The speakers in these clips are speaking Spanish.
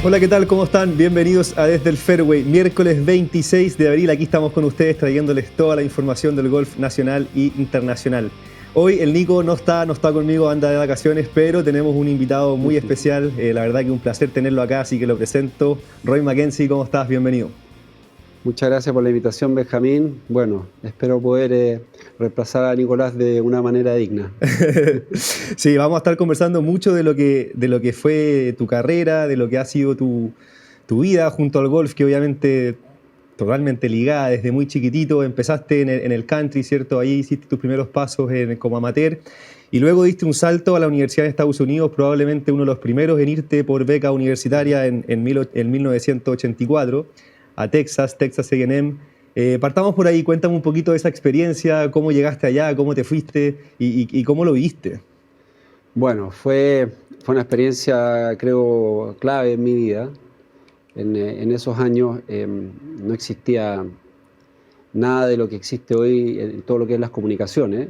Hola, ¿qué tal? ¿Cómo están? Bienvenidos a Desde el Fairway, miércoles 26 de abril. Aquí estamos con ustedes trayéndoles toda la información del golf nacional e internacional. Hoy el Nico no está conmigo, anda de vacaciones, pero tenemos un invitado muy especial. La verdad que un placer tenerlo acá, así que lo presento. Roy Mackenzie, ¿cómo estás? Bienvenido. Muchas gracias por la invitación, Benjamín. Bueno, espero poder reemplazar a Nicolás de una manera digna. Sí, vamos a estar conversando mucho de lo que fue tu carrera, de lo que ha sido tu vida junto al golf, que obviamente totalmente ligada desde muy chiquitito. Empezaste en el country, ¿cierto? Ahí hiciste tus primeros pasos como amateur y luego diste un salto a la Universidad de Estados Unidos, probablemente uno de los primeros en irte por beca universitaria en 1984 a Texas A&M. Partamos por ahí, cuéntame un poquito de esa experiencia, cómo llegaste allá, cómo te fuiste y cómo lo viste. Bueno, fue una experiencia, creo, clave en mi vida. En esos años no existía nada de lo que existe hoy en todo lo que es las comunicaciones.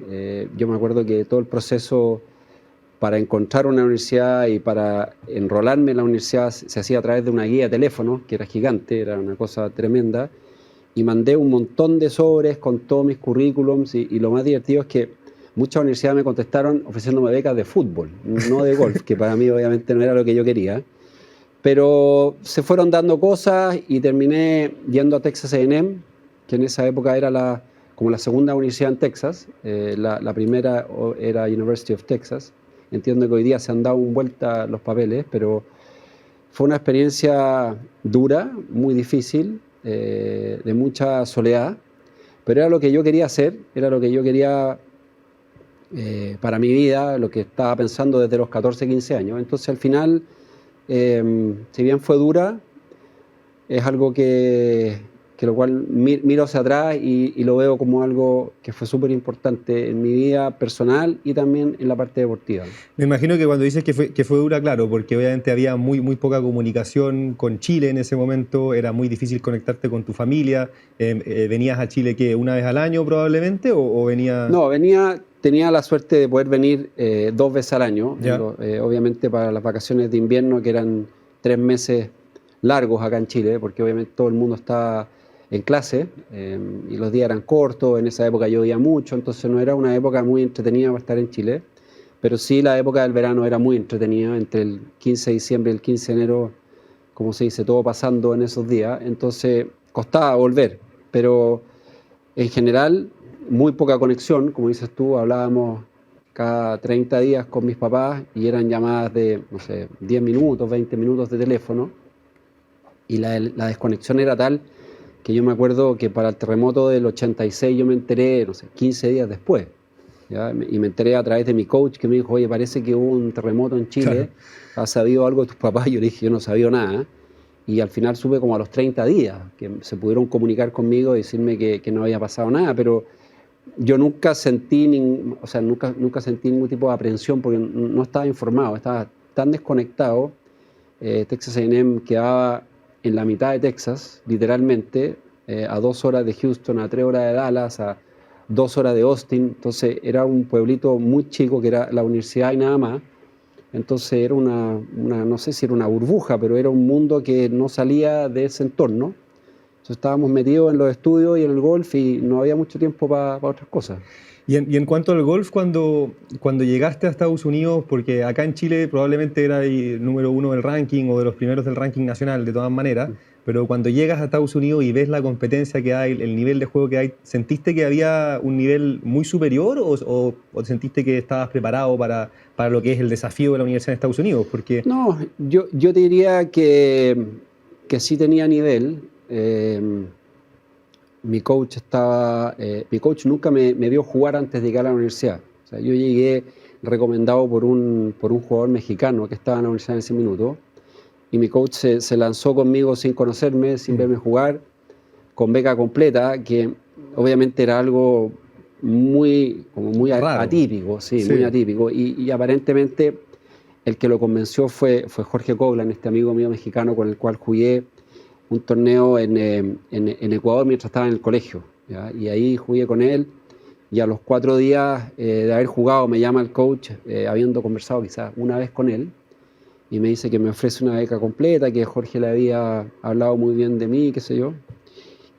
Yo me acuerdo que todo el proceso para encontrar una universidad y para enrolarme en la universidad se hacía a través de una guía de teléfono, que era gigante, era una cosa tremenda, y mandé un montón de sobres con todos mis currículums y lo más divertido es que muchas universidades me contestaron ofreciéndome becas de fútbol, no de golf, que para mí obviamente no era lo que yo quería. Pero se fueron dando cosas y terminé yendo a Texas A&M, que en esa época era como la segunda universidad en Texas. La primera era University of Texas. Entiendo que hoy día se han dado vuelta los papeles, pero fue una experiencia dura, muy difícil, de mucha soledad, pero era lo que yo quería hacer, era lo que yo quería para mi vida, lo que estaba pensando desde los 14, 15 años. Entonces al final, si bien fue dura, es algo que lo cual miro hacia atrás y lo veo como algo que fue súper importante en mi vida personal y también en la parte deportiva. Me imagino que cuando dices que fue dura, claro, porque obviamente había muy poca comunicación con Chile en ese momento, era muy difícil conectarte con tu familia. ¿Venías a Chile que una vez al año probablemente o venía...? No, tenía la suerte de poder venir 2 veces al año, obviamente para las vacaciones de invierno, que eran 3 meses largos acá en Chile, porque obviamente todo el mundo está en clase y los días eran cortos, en esa época llovía mucho, entonces no era una época muy entretenida para estar en Chile, pero sí la época del verano era muy entretenida, entre el 15 de diciembre y el 15 de enero, como se dice, todo pasando en esos días, entonces costaba volver, pero en general muy poca conexión, como dices tú, hablábamos cada 30 días con mis papás y eran llamadas de, no sé, 10 minutos, 20 minutos de teléfono, y la desconexión era tal que yo me acuerdo que para el terremoto del 86 yo me enteré, no sé, 15 días después, ¿ya? Y me enteré a través de mi coach que me dijo, oye, parece que hubo un terremoto en Chile, ¿has sabido algo de tus papás? Yo le dije, yo no sabía nada, y al final supe como a los 30 días, que se pudieron comunicar conmigo y decirme que no había pasado nada, pero yo nunca sentí, nunca sentí ningún tipo de aprensión porque no estaba informado, estaba tan desconectado. Texas A&M quedaba en la mitad de Texas, literalmente, a 2 horas de Houston, a 3 horas de Dallas, a 2 horas de Austin. Entonces era un pueblito muy chico que era la universidad y nada más. Entonces era no sé si era una burbuja, pero era un mundo que no salía de ese entorno. Entonces estábamos metidos en los estudios y en el golf y no había mucho tiempo para otras cosas. Y en cuanto al golf, cuando llegaste a Estados Unidos, porque acá en Chile probablemente era el número 1 del ranking o de los primeros del ranking nacional de todas maneras, pero cuando llegas a Estados Unidos y ves la competencia que hay, el nivel de juego que hay, ¿sentiste que había un nivel muy superior o sentiste que estabas preparado para lo que es el desafío de la Universidad de Estados Unidos? Porque... No, yo te diría que sí tenía nivel. Mi coach nunca me vio jugar antes de llegar a la universidad. O sea, yo llegué recomendado por un jugador mexicano que estaba en la universidad en ese minuto, y mi coach se lanzó conmigo sin conocerme, sin verme jugar, con beca completa, que obviamente era algo muy Raro. atípico, sí, muy atípico, y aparentemente el que lo convenció fue Jorge Coglan, este amigo mío mexicano con el cual jugué un torneo en Ecuador mientras estaba en el colegio, ¿ya? Y ahí jugué con él, y a los 4 días de haber jugado me llama el coach, habiendo conversado quizás una vez con él, y me dice que me ofrece una beca completa, que Jorge le había hablado muy bien de mí, qué sé yo.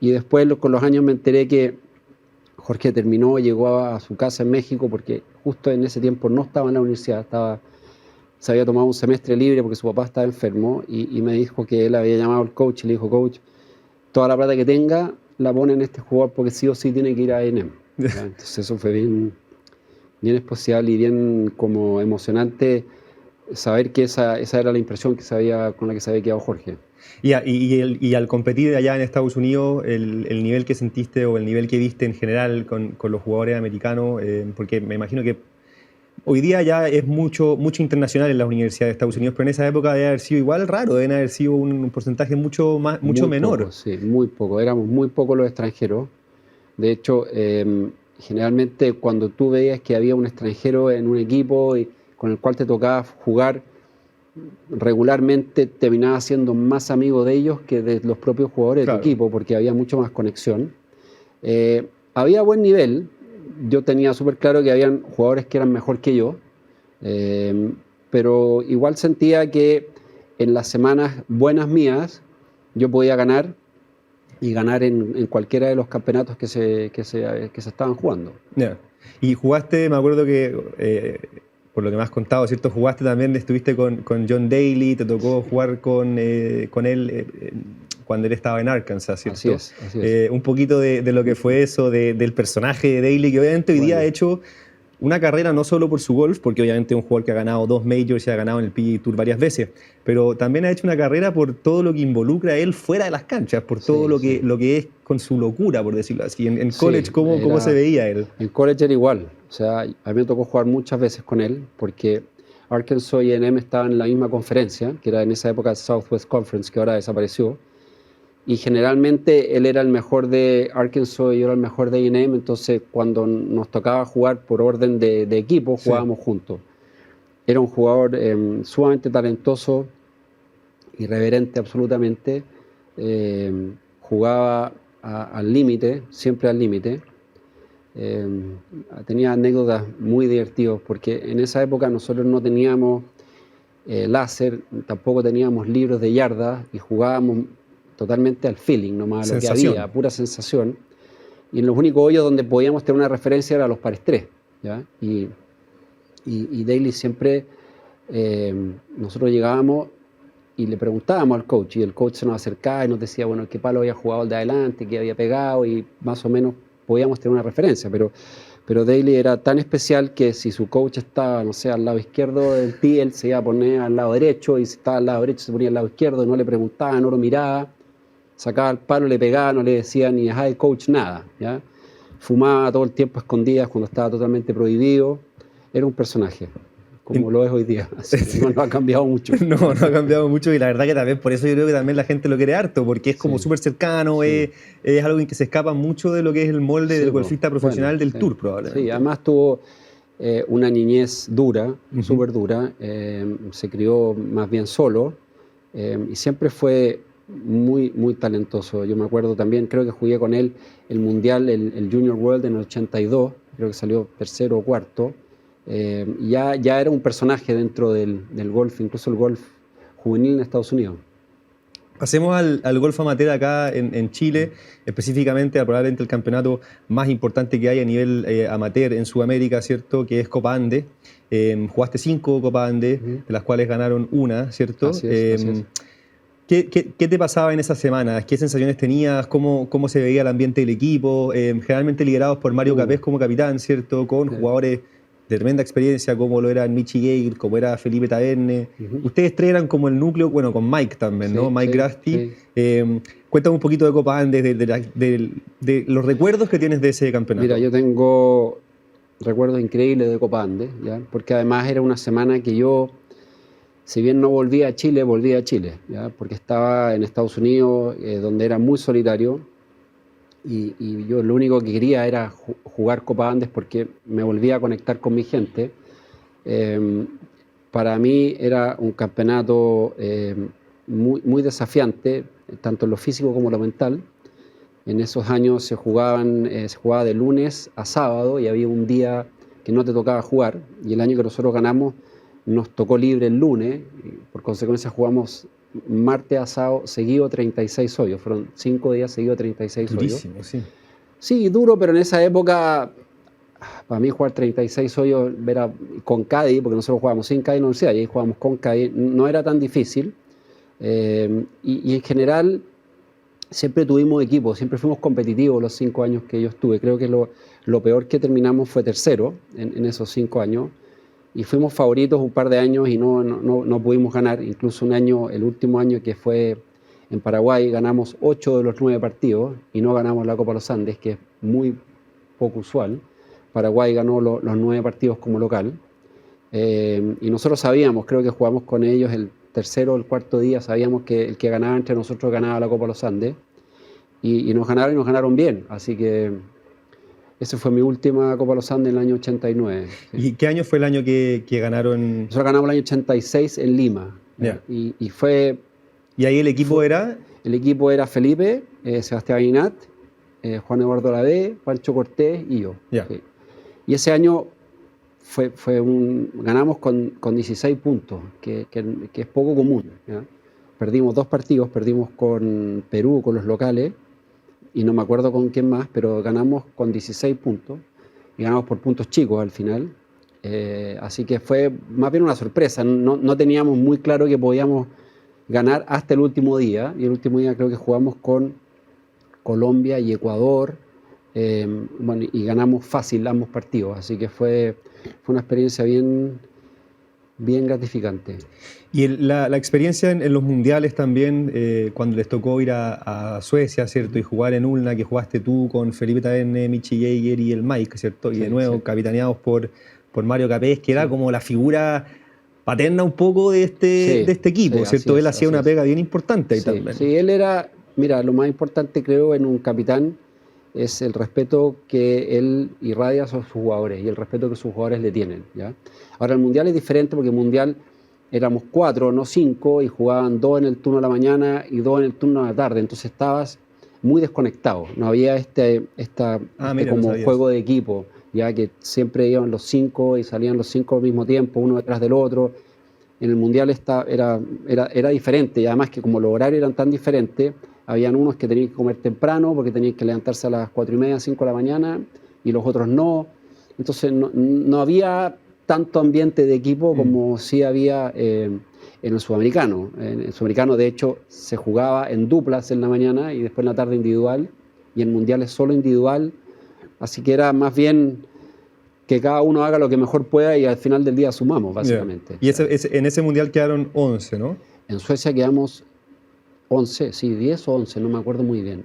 Y después con los años me enteré que Jorge terminó, llegó a su casa en México, porque justo en ese tiempo no estaba en la universidad, se había tomado un semestre libre porque su papá estaba enfermo, y me dijo que él había llamado al coach y le dijo: coach, toda la plata que tenga la pone en este jugador porque sí o sí tiene que ir a A&M. Entonces eso fue bien especial y bien como emocionante, saber que esa era la impresión con la que se había quedado Jorge. Y al competir allá en Estados Unidos, el nivel que sentiste o el nivel que viste en general con los jugadores americanos, porque me imagino que hoy día ya es mucho internacional en las universidades de Estados Unidos, pero en esa época debe haber sido igual raro, deben haber sido un porcentaje mucho menor. Poco, sí, muy poco, éramos muy pocos los extranjeros. De hecho, generalmente cuando tú veías que había un extranjero en un equipo y con el cual te tocaba jugar, regularmente terminaba siendo más amigo de ellos que de los propios jugadores de tu equipo, porque había mucho más conexión. Había buen nivel, yo tenía súper claro que habían jugadores que eran mejor que yo, pero igual sentía que en las semanas buenas mías yo podía ganar y ganar en cualquiera de los campeonatos que se estaban jugando. Yeah. Y jugaste, me acuerdo que, por lo que me has contado, ¿cierto? Jugaste también, estuviste con John Daly, te tocó jugar con él cuando él estaba en Arkansas, ¿cierto? Así es. Un poquito de lo que fue eso, del personaje de Daly, que obviamente hoy día ha hecho una carrera no solo por su golf, porque obviamente es un jugador que ha ganado 2 majors y ha ganado en el PGA Tour varias veces, pero también ha hecho una carrera por todo lo que involucra a él fuera de las canchas, por todo lo que es con su locura, por decirlo así. En college, ¿cómo se veía él? En college era igual. O sea, a mí me tocó jugar muchas veces con él, porque Arkansas y A&M estaban en la misma conferencia, que era en esa época Southwest Conference, que ahora desapareció. Y generalmente él era el mejor de Arkansas y yo era el mejor de A&M, entonces cuando nos tocaba jugar por orden de equipo, jugábamos juntos. Era un jugador sumamente talentoso, irreverente absolutamente, jugaba al límite, siempre al límite. Tenía anécdotas muy divertidas, porque en esa época nosotros no teníamos láser, tampoco teníamos libros de yardas y jugábamos totalmente al feeling, nomás a lo que había, pura sensación. Y en los únicos hoyos donde podíamos tener una referencia eran los pares 3, ¿ya? Y Daly siempre, nosotros llegábamos y le preguntábamos al coach, y el coach se nos acercaba y nos decía, bueno, qué palo había jugado el de adelante, qué había pegado, y más o menos podíamos tener una referencia, pero Daly era tan especial que si su coach estaba, no sé, al lado izquierdo del tee, él se iba a poner al lado derecho, y si estaba al lado derecho se ponía al lado izquierdo, y no le preguntaba, no lo miraba, sacaba el palo, le pegaba, no le decía ni hi coach, nada, ¿ya? Fumaba todo el tiempo a escondidas cuando estaba totalmente prohibido. Era un personaje, como lo es hoy día. Así que no ha cambiado mucho. No ha cambiado mucho, y la verdad que también por eso yo creo que también la gente lo quiere harto, porque es como súper cercano, es algo en que se escapa mucho de lo que es el molde del golfista profesional del Tour, probablemente. Sí, además tuvo una niñez dura, súper dura, se crió más bien solo, y siempre fue muy, muy talentoso. Yo me acuerdo también, creo que jugué con él el Mundial, el Junior World en el 82, creo que salió tercero o cuarto. Ya era un personaje dentro del golf, incluso el golf juvenil en Estados Unidos. Pasemos al golf amateur acá en Chile, específicamente a probablemente el campeonato más importante que hay a nivel amateur en Sudamérica, ¿cierto? Que es Copa Andes. Jugaste 5 Copa Andes, de las cuales ganaron una, ¿cierto? Así es. ¿Qué te pasaba en esas semanas? ¿Qué sensaciones tenías? ¿Cómo se veía el ambiente del equipo? Generalmente liderados por Mario Capés como capitán, ¿cierto? Con jugadores de tremenda experiencia, como lo eran Michi Gale, como era Felipe Taverne. Ustedes tres eran como el núcleo, bueno, con Mike también, ¿no? Mike Grasti. Cuéntame un poquito de Copa Andes, de los recuerdos que tienes de ese campeonato. Mira, yo tengo recuerdos increíbles de Copa Andes, ¿ya? Porque además era una semana que yo, si bien no volvía a Chile, ¿ya? Porque estaba en Estados Unidos, donde era muy solitario, y yo lo único que quería era jugar Copa Andes porque me volvía a conectar con mi gente. Para mí era un campeonato muy, muy desafiante, tanto en lo físico como en lo mental. En esos años se jugaba de lunes a sábado y había un día que no te tocaba jugar, y el año que nosotros ganamos nos tocó libre el lunes, y por consecuencia jugamos martes a sábado seguido 36 hoyos, fueron 5 días seguidos 36 Durísimo, hoyos. sí. Sí, duro, pero en esa época, para mí jugar 36 hoyos era con caddy, porque nosotros jugábamos sin caddy en la universidad, y ahí jugábamos con caddy, no era tan difícil. Y en general siempre tuvimos equipo, siempre fuimos competitivos los 5 años que yo estuve. Creo que lo peor que terminamos fue tercero en esos 5 años. Y fuimos favoritos un par de años y no pudimos ganar. Incluso un año, el último año que fue en Paraguay, ganamos 8 de los 9 partidos y no ganamos la Copa Los Andes, que es muy poco usual. Paraguay ganó los 9 partidos como local. Y nosotros sabíamos, creo que jugamos con ellos el tercero o el cuarto día, sabíamos que el que ganaba entre nosotros ganaba la Copa Los Andes. Y nos ganaron bien. Así que esa fue mi última Copa Los Andes en el año 89. Sí. ¿Y qué año fue el año que ganaron? Nosotros ganamos el año 86 en Lima. Yeah. Y fue... ¿Y ahí el equipo era? El equipo era Felipe, Sebastián Inat, Juan Eduardo Lavé, Pancho Cortés y yo. Yeah. Sí. Y ese año ganamos con 16 puntos, que es poco común, ¿ya? Perdimos 2 partidos, perdimos con Perú, con los locales, y no me acuerdo con quién más, pero ganamos con 16 puntos y ganamos por puntos chicos al final. Así que fue más bien una sorpresa. No teníamos muy claro que podíamos ganar hasta el último día, y el último día creo que jugamos con Colombia y Ecuador, bueno, y ganamos fácil ambos partidos. Así que fue una experiencia bien gratificante. Y la experiencia en los mundiales también, cuando les tocó ir a Suecia, ¿cierto? Y jugar en Ulna, que jugaste tú con Felipe Taverne, Michi Jaeger y el Mike, ¿cierto? Y Sí, de nuevo, sí. capitaneados por Mario Capés, que era como la figura paterna un poco de este equipo, sí, ¿cierto? Él hacía una pega bien importante ahí también. Sí, él era, mira, lo más importante creo en un capitán es el respeto que él irradia a sus jugadores y el respeto que sus jugadores le tienen, ¿ya? Ahora, el Mundial es diferente porque el Mundial éramos 4, no 5, y jugaban 2 en el turno de la mañana y 2 en el turno de la tarde, entonces estabas muy desconectado, no había como juego de equipo, ya que siempre iban los 5 y salían los 5 al mismo tiempo, uno detrás del otro. En el Mundial era diferente, y además que como los horarios eran tan diferentes, habían unos que tenían que comer temprano porque tenían que levantarse a las 4:30, 5 de la mañana, y los otros no. Entonces no había tanto ambiente de equipo como sí había en el sudamericano. En el sudamericano, de hecho, se jugaba en duplas en la mañana y después en la tarde individual, y en Mundial es solo individual, así que era más bien que cada uno haga lo que mejor pueda y al final del día sumamos, básicamente. Yeah. Y en ese Mundial quedaron 11, ¿no? En Suecia quedamos 11, sí, 10 o 11, no me acuerdo muy bien.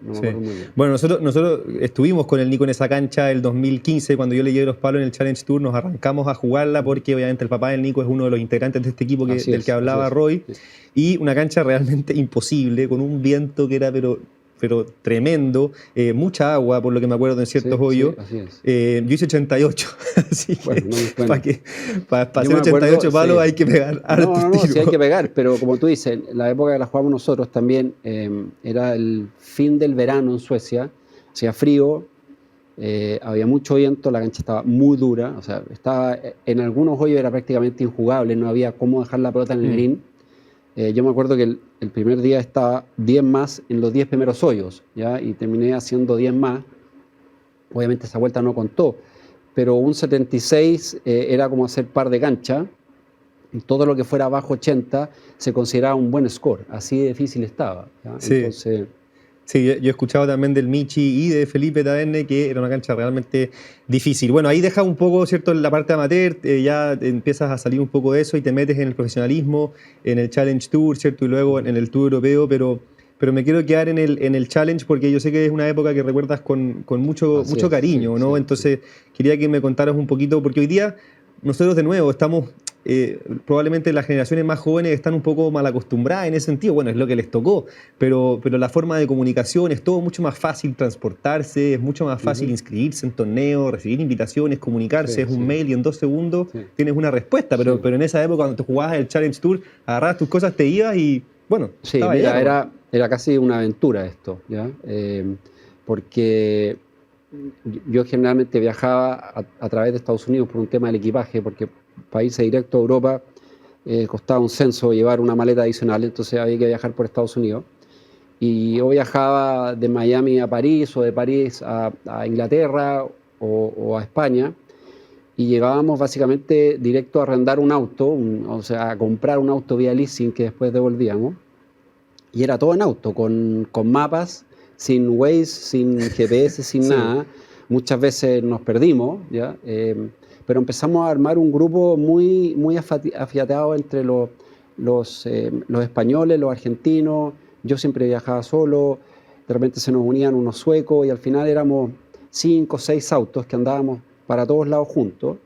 Bueno, nosotros estuvimos con el Nico en esa cancha el 2015, cuando yo le llevé los palos en el Challenge Tour, nos arrancamos a jugarla porque obviamente el papá del Nico es uno de los integrantes de este equipo del que hablaba Roy, y una cancha realmente imposible, con un viento que era pero tremendo, mucha agua, por lo que me acuerdo, en ciertos hoyos. Así es. Yo hice 88, así bueno, para hacer 88 palos hay que pegar harto tiro. Sí hay que pegar, pero como tú dices, la época que la jugamos nosotros también era el fin del verano en Suecia, hacía frío, había mucho viento, la cancha estaba muy dura, o sea, estaba en algunos hoyos era prácticamente injugable, no había cómo dejar la pelota en el green. Yo me acuerdo que el primer día estaba 10 más en los 10 primeros hoyos, ¿ya? Y terminé haciendo 10 más. Obviamente esa vuelta no contó, pero un 76 era como hacer par de cancha, y todo lo que fuera abajo 80 se consideraba un buen score, así de difícil estaba, ¿ya? Sí. Entonces, sí, yo he escuchado también del Michi y de Felipe Taverne que era una cancha realmente difícil. Bueno, ahí dejas un poco, ¿cierto?, en la parte amateur, ya empiezas a salir un poco de eso y te metes en el profesionalismo, en el Challenge Tour, ¿cierto?, y luego en el Tour Europeo, pero me quiero quedar en el Challenge porque yo sé que es una época que recuerdas con mucho cariño, ¿no? Entonces, quería que me contaras un poquito, porque hoy día nosotros de nuevo estamos... probablemente las generaciones más jóvenes están un poco mal acostumbradas en ese sentido, bueno, es lo que les tocó, pero la forma de comunicación es todo mucho más fácil transportarse, es mucho más fácil inscribirse en torneos, recibir invitaciones, comunicarse, es un mail y en 2 segundos tienes una respuesta, pero en esa época cuando te jugabas el Challenge Tour, agarrabas tus cosas, te ibas y bueno, mira, era casi una aventura esto, ¿ya? Porque yo generalmente viajaba a través de Estados Unidos por un tema del equipaje, porque para irse directo a Europa costaba un censo llevar una maleta adicional, entonces había que viajar por Estados Unidos. Y yo viajaba de Miami a París o de París a Inglaterra o a España, y llegábamos básicamente directo a arrendar un auto, o sea, a comprar un auto vía leasing que después devolvíamos. Y era todo en auto, con mapas, sin Waze, sin GPS, sin Sí. nada. Muchas veces nos perdimos, ¿ya? Pero empezamos a armar un grupo muy, muy afiatado entre los españoles, los argentinos. Yo siempre viajaba solo, de repente se nos unían unos suecos y al final éramos 5 o 6 autos que andábamos para todos lados juntos.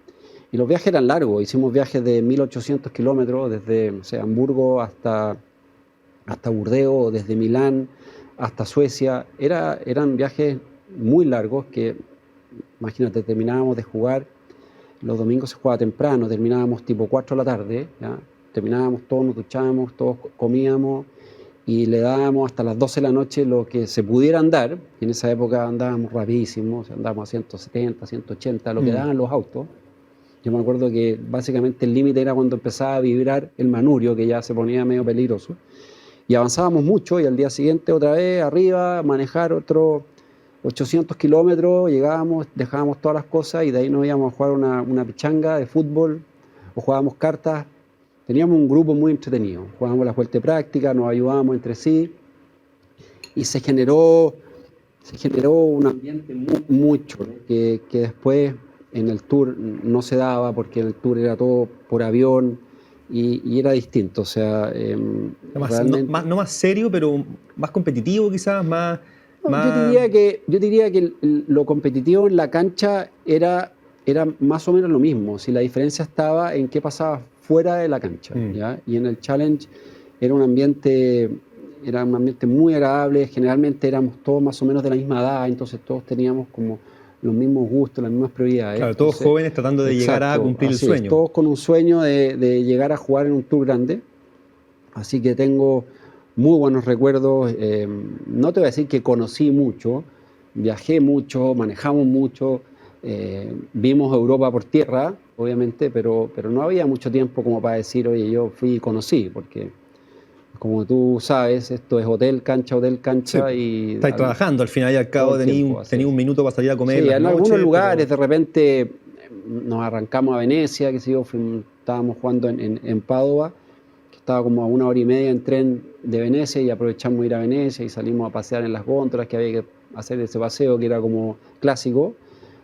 Y los viajes eran largos, hicimos viajes de 1800 kilómetros desde, o sea, Hamburgo hasta Burdeos, desde Milán hasta Suecia. Eran viajes muy largos que, imagínate, terminábamos de jugar, los domingos se jugaba temprano, terminábamos tipo 4 de la tarde, ¿ya? Terminábamos, todos nos duchábamos, todos comíamos y le dábamos hasta las 12 de la noche lo que se pudiera andar. Y en esa época andábamos rapidísimos, andábamos a 170, 180, lo que daban los autos. Yo me acuerdo que básicamente el límite era cuando empezaba a vibrar el manubrio, que ya se ponía medio peligroso. Y avanzábamos mucho y al día siguiente otra vez arriba, manejar otros 800 kilómetros, llegábamos, dejábamos todas las cosas y de ahí nos íbamos a jugar una pichanga de fútbol o jugábamos cartas. Teníamos un grupo muy entretenido, jugábamos la vuelta de práctica, nos ayudábamos entre sí y se generó un ambiente muy chulo que después en el tour no se daba porque en el tour era todo por avión. Y era distinto, o sea, realmente... no más serio, pero más competitivo quizás, más... Yo diría que lo competitivo en la cancha era más o menos lo mismo, si la diferencia estaba en qué pasaba fuera de la cancha, ¿ya? Y en el challenge era un ambiente muy agradable, generalmente éramos todos más o menos de la misma edad, entonces todos teníamos como los mismos gustos, las mismas prioridades. Claro, todos jóvenes tratando de llegar a cumplir el sueño. Todos con un sueño de llegar a jugar en un tour grande. Así que tengo muy buenos recuerdos. No te voy a decir que conocí mucho, viajé mucho, manejamos mucho, vimos Europa por tierra, obviamente, pero no había mucho tiempo como para decir, oye, yo fui y conocí, porque... Como tú sabes, esto es hotel, cancha, sí, y... Estáis trabajando, al final y al cabo tenéis un minuto para salir a comer. Sí, en algunos lugares de repente nos arrancamos a Venecia, que sí, estábamos jugando en Padova, que estaba como a 1 hora y media en tren de Venecia y aprovechamos ir a Venecia y salimos a pasear en las góndolas, que había que hacer ese paseo que era como clásico.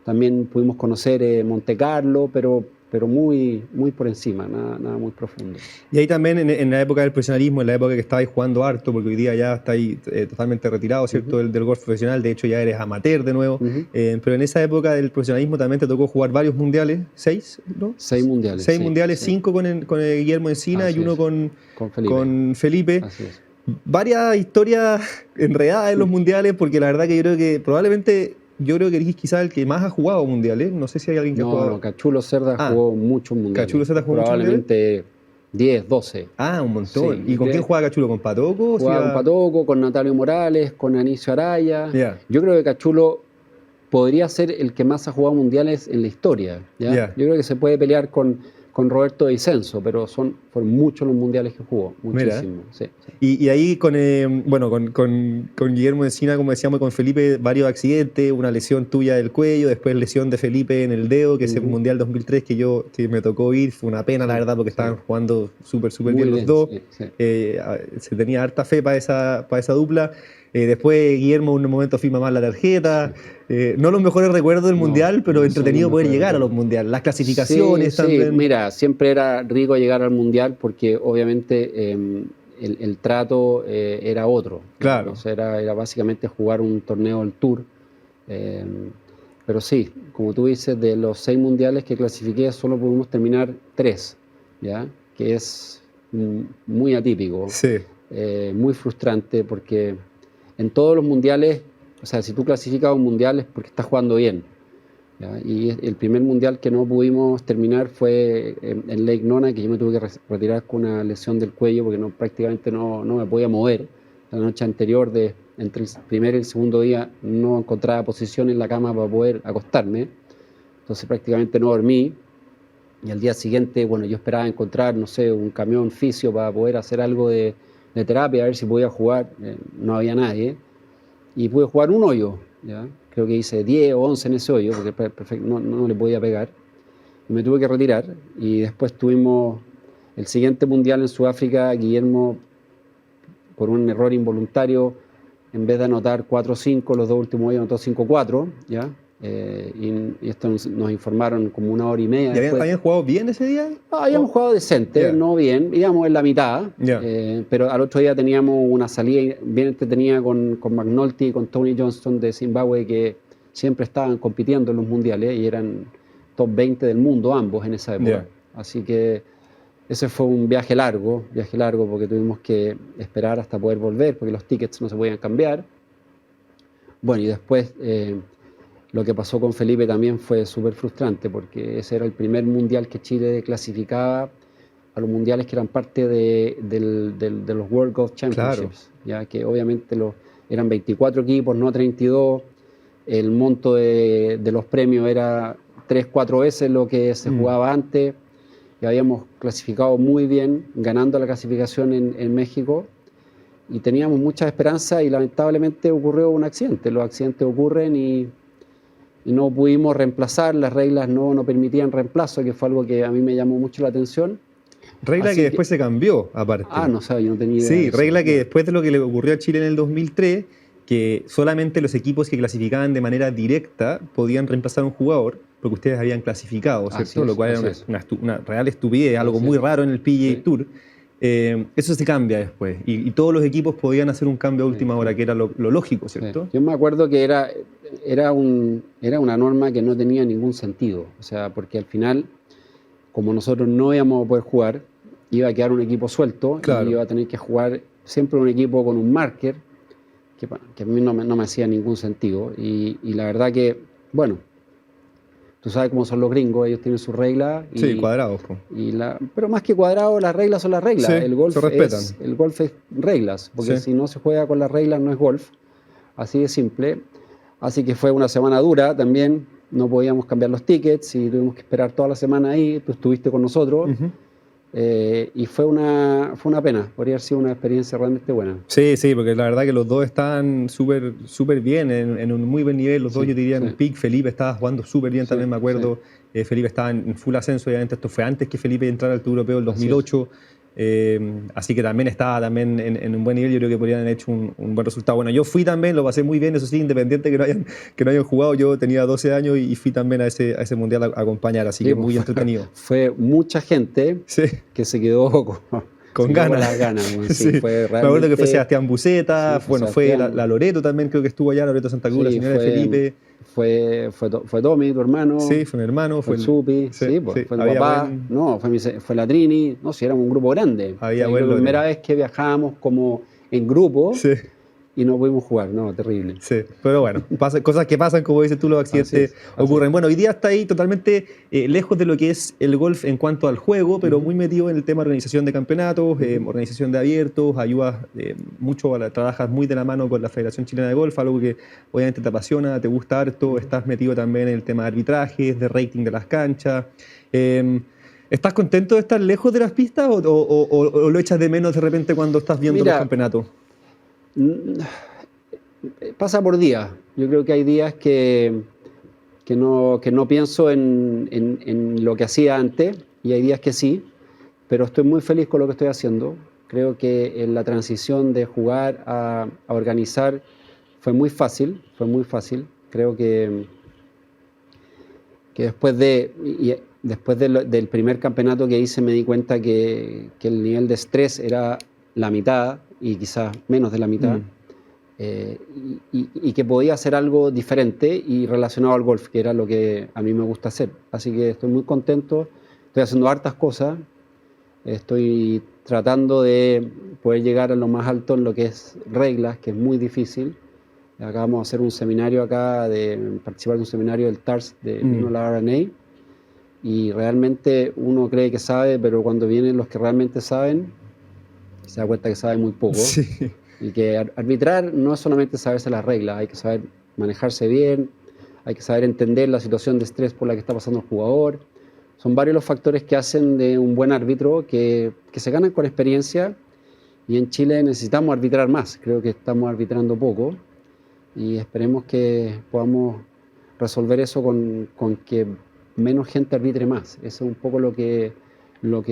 También pudimos conocer Monte Carlo, pero muy, muy por encima, nada muy profundo. Y ahí también en la época del profesionalismo, en la época que estabais jugando harto, porque hoy día ya estáis totalmente retirado, ¿cierto? Del golf profesional, de hecho ya eres amateur de nuevo, pero en esa época del profesionalismo también te tocó jugar varios mundiales, 6, ¿no? 6 mundiales. 6 mundiales, 5 con el Guillermo Encina y uno con Felipe. Así es. Varias historias enredadas en los mundiales, porque la verdad que yo creo que eres quizás el que más ha jugado mundiales. No sé si hay alguien que ha jugado. No, Cachulo Cerda jugó muchos mundiales. Cachulo Cerda jugó probablemente 10, 12. Un montón. Sí, ¿y con quién jugaba Cachulo? ¿Con Patoco? Jugaba con Patoco, con Natalio Morales, con Anicio Araya. Yeah. Yo creo que Cachulo podría ser el que más ha jugado mundiales en la historia. ¿ya? Yeah. Yo creo que se puede pelear con Roberto de Vicenzo, pero fueron muchos los mundiales que jugó, muchísimos. Sí. Y ahí con Guillermo Encina, como decíamos, con Felipe, varios accidentes, una lesión tuya del cuello, después lesión de Felipe en el dedo, que es el Mundial 2003 que me tocó ir, fue una pena la verdad, porque estaban jugando súper bien los dos. Se tenía harta fe para esa dupla. Después Guillermo en un momento firma mal la tarjeta. No los mejores recuerdos del Mundial, pero entretenido poder llegar a los Mundiales. Las clasificaciones también. Sí, mira, siempre era rico llegar al Mundial porque obviamente el trato era otro. Claro. O sea, era básicamente jugar un torneo del Tour. Pero sí, como tú dices, de los 6 mundiales que clasifiqué, solo pudimos terminar 3, ¿ya? Que es muy atípico. Sí. Muy frustrante porque en todos los mundiales, o sea, si tú clasificas a un mundial es porque estás jugando bien, ¿ya? Y el primer mundial que no pudimos terminar fue en Lake Nona, que yo me tuve que retirar con una lesión del cuello porque prácticamente no me podía mover. La noche anterior, entre el primer y el segundo día, no encontraba posición en la cama para poder acostarme, entonces prácticamente no dormí. Y al día siguiente, bueno, yo esperaba encontrar, no sé, un camión fisio para poder hacer algo de terapia, a ver si podía jugar. No había nadie. Y pude jugar un hoyo, ¿ya? Creo que hice 10 o 11 en ese hoyo, porque no le podía pegar. Y me tuve que retirar. Y después tuvimos el siguiente mundial en Sudáfrica. Guillermo, por un error involuntario, en vez de anotar 4-5, los dos últimos hoyos anotó 5-4, ¿ya? Y esto nos informaron como una hora y media. ¿Y habían jugado bien ese día? Habíamos jugado decente, no bien, íbamos en la mitad, pero al otro día teníamos una salida bien entretenida con McNulty y con Tony Johnston de Zimbabue, que siempre estaban compitiendo en los mundiales y eran top 20 del mundo ambos en esa época. Así que ese fue un viaje largo porque tuvimos que esperar hasta poder volver, porque los tickets no se podían cambiar. Bueno, y después lo que pasó con Felipe también fue súper frustrante, porque ese era el primer mundial que Chile clasificaba a los mundiales que eran parte de los World Golf Championships, ya que obviamente eran 24 equipos, no 32. El monto de los premios era 3-4 veces lo que se jugaba antes. Y habíamos clasificado muy bien, ganando la clasificación en México, y teníamos mucha esperanza, y lamentablemente ocurrió un accidente. Los accidentes ocurren y no pudimos reemplazar, las reglas no permitían reemplazo, que fue algo que a mí me llamó mucho la atención. Regla que después se cambió, aparte. No sabía, yo no tenía idea. Sí, regla que después de lo que le ocurrió a Chile en el 2003, que solamente los equipos que clasificaban de manera directa podían reemplazar a un jugador, porque ustedes habían clasificado, ¿cierto? Lo cual era una real estupidez, algo muy raro en el PGA Tour. Eso se cambia después, y todos los equipos podían hacer un cambio a última hora, que era lo lógico, ¿cierto? Yo me acuerdo que era una norma que no tenía ningún sentido, o sea, porque al final, como nosotros no íbamos a poder jugar, iba a quedar un equipo suelto, y iba a tener que jugar siempre un equipo con un marker, que a mí no me hacía ningún sentido, y la verdad que, bueno, tú sabes cómo son los gringos, ellos tienen sus reglas. Sí, cuadrados. Pero más que cuadrados, las reglas son las reglas. Sí, el golf se respetan. El golf es reglas, porque si no se juega con las reglas no es golf. Así de simple. Así que fue una semana dura también, no podíamos cambiar los tickets y tuvimos que esperar toda la semana ahí. Tú estuviste con nosotros. Y fue una pena, podría haber sido una experiencia realmente buena. Sí, porque la verdad que los dos estaban súper bien, en un muy buen nivel, los dos yo diría en peak. Felipe estaba jugando súper bien también, me acuerdo. Felipe estaba en full ascenso, obviamente esto fue antes que Felipe entrara al Tour Europeo el 2008. Así que también estaba en un buen nivel. Yo creo que podrían haber hecho un buen resultado. Bueno, yo fui también, lo pasé muy bien, eso sí, independiente que no hayan jugado. Yo tenía 12 años y fui también a ese mundial a acompañar, así que muy entretenido. Fue mucha gente que se quedó con ganas. Las ganas. Fue realmente... Me acuerdo que fue Sebastián Buceta, fue la Loreto también, creo que estuvo allá, Loreto Santa Cruz, la señora de Felipe. Fue Tommy, tu hermano. Sí, fue mi hermano. Fue el Supi, fue mi papá. Fue la Trini. No, éramos un grupo grande. Fue la primera vez que viajábamos como en grupo y no pudimos jugar. No, terrible. Sí, pero bueno, cosas que pasan, como dices tú, los accidentes ocurren. Bueno, hoy día está ahí totalmente lejos de lo que es el golf en cuanto al juego, pero muy metido en el tema de organización de campeonatos, organización de abiertos, ayudas mucho, trabajas muy de la mano con la Federación Chilena de Golf, algo que obviamente te apasiona, te gusta harto, estás metido también en el tema de arbitrajes, de rating de las canchas. ¿Estás contento de estar lejos de las pistas o lo echas de menos de repente cuando estás viendo los campeonatos? Pasa por días. Yo creo que hay días que no pienso en lo que hacía antes, y hay días que sí, pero estoy muy feliz con lo que estoy haciendo. Creo que en la transición de jugar a organizar fue muy fácil. Creo que después del primer campeonato que hice me di cuenta que el nivel de estrés era la mitad, y quizás menos de la mitad, y que podía hacer algo diferente y relacionado al golf, que era lo que a mí me gusta hacer. Así que estoy muy contento, estoy haciendo hartas cosas, estoy tratando de poder llegar a lo más alto en lo que es reglas, que es muy difícil. Acabamos de hacer un seminario participar de un seminario del TARS de la RNA, y realmente uno cree que sabe, pero cuando vienen los que realmente saben, se da cuenta que sabe muy poco. Y que arbitrar no es solamente saberse las reglas, hay que saber manejarse bien, hay que saber entender la situación de estrés por la que está pasando el jugador, son varios los factores que hacen de un buen árbitro que se ganan con experiencia, y en Chile necesitamos arbitrar más. Creo que estamos arbitrando poco y esperemos que podamos resolver eso con que menos gente arbitre más. Eso es un poco lo que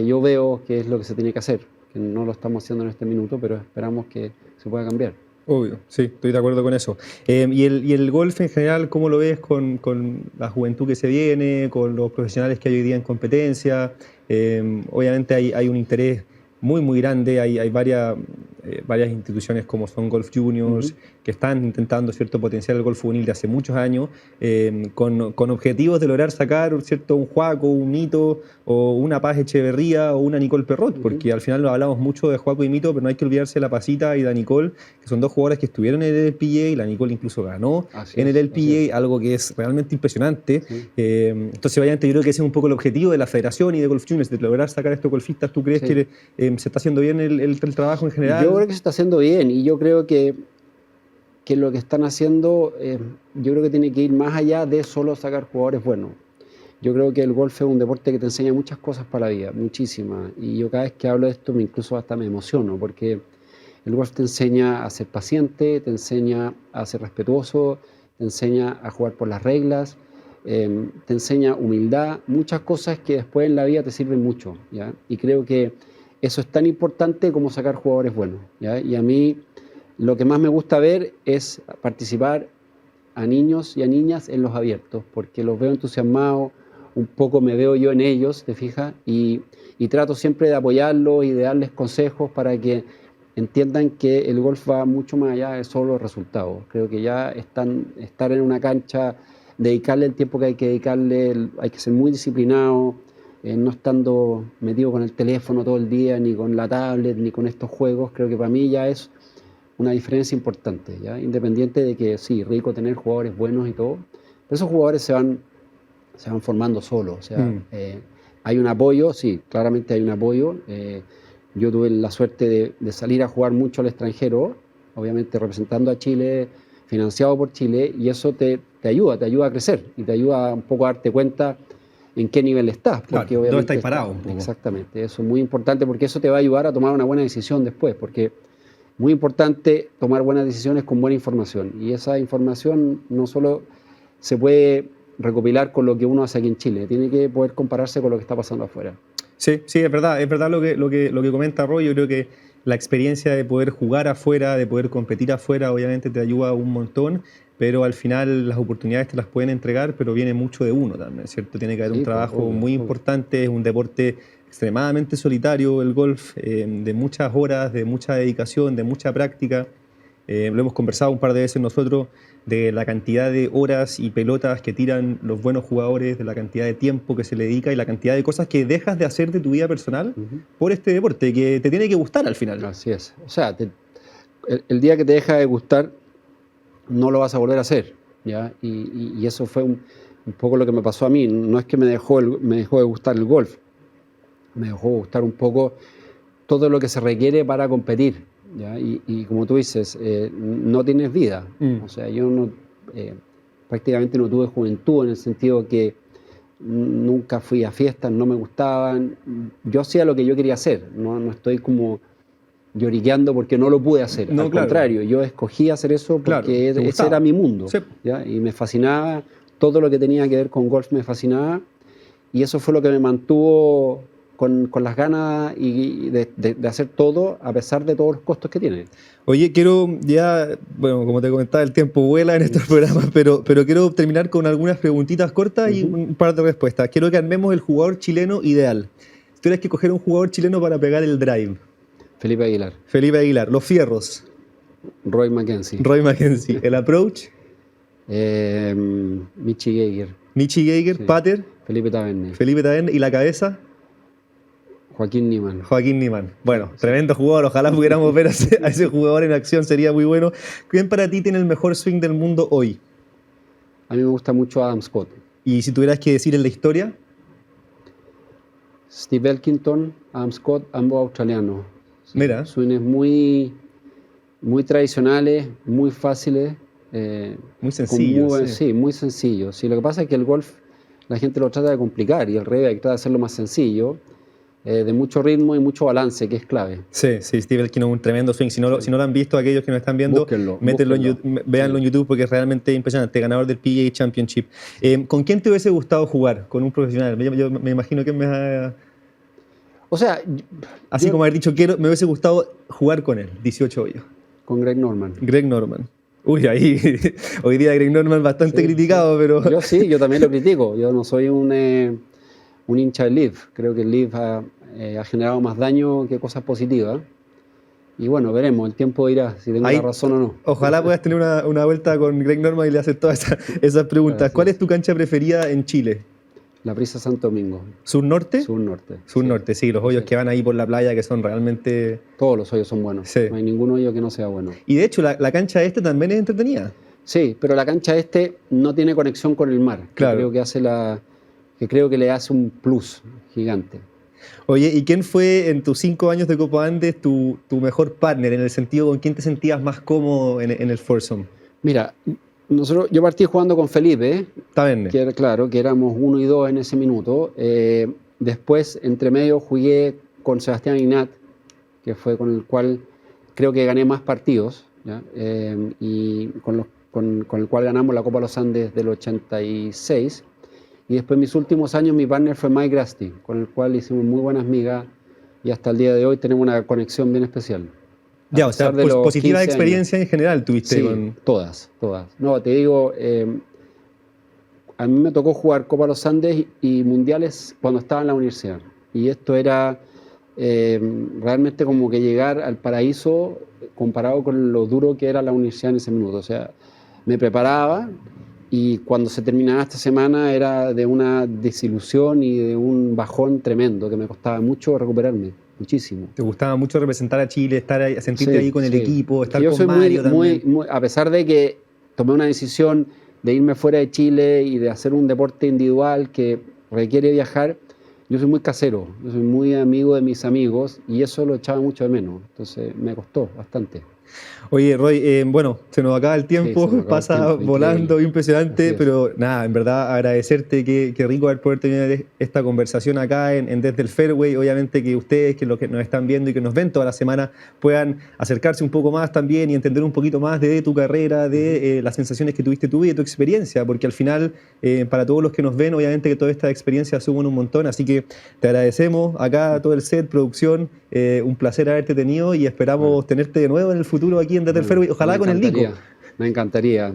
yo veo que es lo que se tiene que hacer, que no lo estamos haciendo en este minuto, pero esperamos que se pueda cambiar. Obvio, sí, estoy de acuerdo con eso. Y el golf en general, ¿cómo lo ves con la juventud que se viene, con los profesionales que hay hoy día en competencia? Obviamente hay un interés muy, muy grande. Hay varias instituciones como son Golf Juniors, que están intentando, ¿cierto?, potenciar el golf juvenil de hace muchos años, con objetivos de lograr sacar, ¿cierto?, un Joaco, un Mito, o una Paz Echeverría, o una Nicole Perrot, porque al final hablamos mucho de Joaco y Mito, pero no hay que olvidarse de la Pasita y de Nicole, que son dos jugadoras que estuvieron en el LPGA, y la Nicole incluso ganó en el LPGA, algo que es realmente impresionante. Sí. Entonces, obviamente, yo creo que ese es un poco el objetivo de la federación y de Golf Juniors, de lograr sacar a estos golfistas. ¿Tú crees que se está haciendo bien el trabajo en general? Yo creo que se está haciendo bien, y yo creo que lo que están haciendo, yo creo que tiene que ir más allá de solo sacar jugadores buenos. Yo creo que el golf es un deporte que te enseña muchas cosas para la vida, muchísimas, y yo cada vez que hablo de esto incluso hasta me emociono, porque el golf te enseña a ser paciente, te enseña a ser respetuoso, te enseña a jugar por las reglas, te enseña humildad, muchas cosas que después en la vida te sirven mucho, ¿ya? Y creo que eso es tan importante como sacar jugadores buenos, ¿ya? Y a mí lo que más me gusta ver es participar a niños y a niñas en los abiertos, porque los veo entusiasmados, un poco me veo yo en ellos, ¿te fijas? Y trato siempre de apoyarlos y de darles consejos para que entiendan que el golf va mucho más allá de solo resultados. Creo que ya estar en una cancha, dedicarle el tiempo que hay que dedicarle, hay que ser muy disciplinado, no estando metido con el teléfono todo el día, ni con la tablet, ni con estos juegos. Creo que para mí ya es una diferencia importante, ¿ya? Independiente de que sí, rico tener jugadores buenos y todo, pero esos jugadores se van formando solos. O sea, hay un apoyo, sí, claramente hay un apoyo. Yo tuve la suerte de salir a jugar mucho al extranjero, obviamente representando a Chile, financiado por Chile, y eso te ayuda a crecer y te ayuda un poco a darte cuenta en qué nivel estás. Porque claro, ¿dónde estáis parados un poco? Exactamente, eso es muy importante, porque eso te va a ayudar a tomar una buena decisión después, porque muy importante tomar buenas decisiones con buena información, y esa información no solo se puede recopilar con lo que uno hace aquí en Chile, tiene que poder compararse con lo que está pasando afuera. Sí, es verdad lo que comenta Roy. Yo creo que la experiencia de poder jugar afuera, de poder competir afuera, obviamente te ayuda un montón, pero al final las oportunidades te las pueden entregar, pero viene mucho de uno también, ¿cierto? Tiene que haber un trabajo muy importante, es un deporte extremadamente solitario el golf, de muchas horas, de mucha dedicación, de mucha práctica. Lo hemos conversado un par de veces nosotros, de la cantidad de horas y pelotas que tiran los buenos jugadores, de la cantidad de tiempo que se le dedica y la cantidad de cosas que dejas de hacer de tu vida personal por este deporte, que te tiene que gustar al final. Así es. O sea, el día que te deja de gustar, no lo vas a volver a hacer, ¿ya? Y eso fue un poco lo que me pasó a mí. No es que me dejó de gustar el golf, me dejó de gustar un poco todo lo que se requiere para competir, ¿ya? Y como tú dices, no tienes vida. O sea, yo prácticamente no tuve juventud, en el sentido que nunca fui a fiestas, no me gustaban. Yo hacía lo que yo quería hacer, no estoy como lloriqueando porque no lo pude hacer. Al contrario, yo escogí hacer eso porque ese era mi mundo, sí. ¿Ya? Y me fascinaba, todo lo que tenía que ver con golf me fascinaba, y eso fue lo que me mantuvo con las ganas de hacer todo, a pesar de todos los costos que tiene. Oye, bueno, como te comentaba, el tiempo vuela en estos programas, pero quiero terminar con algunas preguntitas cortas y un par de respuestas. Quiero que armemos el jugador chileno ideal. Si tuvieras que coger un jugador chileno para pegar el drive. Felipe Aguilar. Felipe Aguilar. Los fierros. Roy McKenzie. Roy McKenzie. El approach. Michi Geiger. Michi Geiger. Sí. Pater. Felipe Taverne. Felipe Taverne. ¿Y la cabeza? Joaquín Niemann. Joaquín Niemann. Bueno, sí. Tremendo jugador. Ojalá pudiéramos ver a ese jugador en acción, sería muy bueno. ¿Quién para ti tiene el mejor swing del mundo hoy? A mí me gusta mucho Adam Scott. ¿Y si tuvieras que decir en la historia? Steve Elkington, Adam Scott, ambos australianos. Sí, mira. Swings muy tradicionales, muy fáciles. Muy sencillos. Sí, muy sencillos. Sí, lo que pasa es que el golf la gente lo trata de complicar y el revés trata de hacerlo más sencillo, de mucho ritmo y mucho balance, que es clave. Sí, Steve Elkin es un tremendo swing. Si no lo han visto, aquellos que nos están viendo, véanlo en YouTube porque es realmente impresionante. Ganador del PGA Championship. ¿Con quién te hubiese gustado jugar? ¿Con un profesional? Yo me imagino que O sea, así como haber dicho, me hubiese gustado jugar con él, 18 hoyos. Con Greg Norman. Greg Norman. Uy, ahí, hoy día Greg Norman bastante criticado, pero... Yo también lo critico. Yo no soy un hincha del LIV. Creo que el LIV ha generado más daño que cosas positivas. Y bueno, veremos, el tiempo dirá si tengo la razón o no. Ojalá puedas tener una vuelta con Greg Norman y le haces todas esas preguntas. Gracias. ¿Cuál es tu cancha preferida en Chile? La Prisa Santo Domingo. ¿Sur-norte? Sur-norte. Sur-norte, sí, los hoyos que van ahí por la playa que son realmente... Todos los hoyos son buenos, sí. No hay ningún hoyo que no sea bueno. Y de hecho, la cancha también es entretenida. Sí, pero la cancha no tiene conexión con el mar. Claro. Que creo que le hace un plus gigante. Oye, ¿y quién fue en tus 5 años de Copa Andes tu mejor partner? En el sentido, ¿con quién te sentías más cómodo en el foursome? Mira, yo partí jugando con Felipe, que éramos 1 y 2 en ese minuto. Después, entre medio, jugué con Sebastián Ignat, que fue con el cual creo que gané más partidos, ¿ya? Y con el cual ganamos la Copa Los Andes del 86. Y después, en mis últimos años, mi partner fue Mike Grasty, con el cual hicimos muy buenas migas y hasta el día de hoy tenemos una conexión bien especial. Ya, o sea, positivas experiencias en general tuviste. Sí, todas. No, te digo, a mí me tocó jugar Copa Los Andes y Mundiales cuando estaba en la universidad. Y esto era realmente como que llegar al paraíso comparado con lo duro que era la universidad en ese minuto. O sea, me preparaba y cuando se terminaba esta semana era de una desilusión y de un bajón tremendo que me costaba mucho recuperarme. Muchísimo. ¿Te gustaba mucho representar a Chile, sentirte ahí con el equipo, estar con soy Mario también? A pesar de que tomé una decisión de irme fuera de Chile y de hacer un deporte individual que requiere viajar, yo soy muy casero, yo soy muy amigo de mis amigos y eso lo echaba mucho de menos. Entonces me costó bastante. Oye, Roy, bueno, se nos acaba el tiempo, pasa volando, impresionante, pero nada, en verdad agradecerte, qué rico haber poder tener esta conversación acá en Desde el Fairway. Obviamente que ustedes, que los que nos están viendo y que nos ven toda la semana, puedan acercarse un poco más también y entender un poquito más de tu carrera, de las sensaciones que tuviste tú y de tu experiencia, porque al final, para todos los que nos ven, obviamente que toda esta experiencia suman un montón, así que te agradecemos acá todo el set, producción, un placer haberte tenido y esperamos tenerte de nuevo en el futuro aquí en Desde el Fairway, ojalá con el Nico. Me encantaría.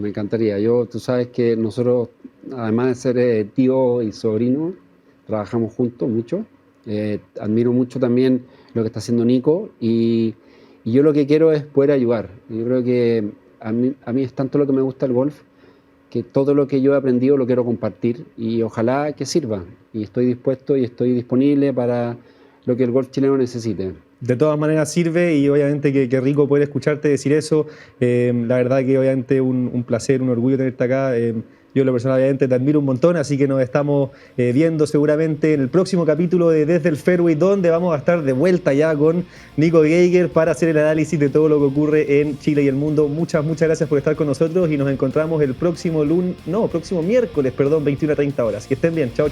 Tú sabes que nosotros, además de ser tío y sobrino, trabajamos juntos mucho. Admiro mucho también lo que está haciendo Nico y yo lo que quiero es poder ayudar. Yo creo que a mí es tanto lo que me gusta el golf que todo lo que yo he aprendido lo quiero compartir y ojalá que sirva. Y estoy dispuesto y estoy disponible para lo que el golf chileno necesite. De todas maneras sirve y obviamente que rico poder escucharte decir eso. La verdad que obviamente un placer, un orgullo tenerte acá. Yo en lo personal obviamente te admiro un montón, así que nos estamos viendo seguramente en el próximo capítulo de Desde el Fairway, donde vamos a estar de vuelta ya con Nico Geiger para hacer el análisis de todo lo que ocurre en Chile y el mundo. Muchas gracias por estar con nosotros y nos encontramos el próximo miércoles, 21 a 30 horas. Que estén bien, chao.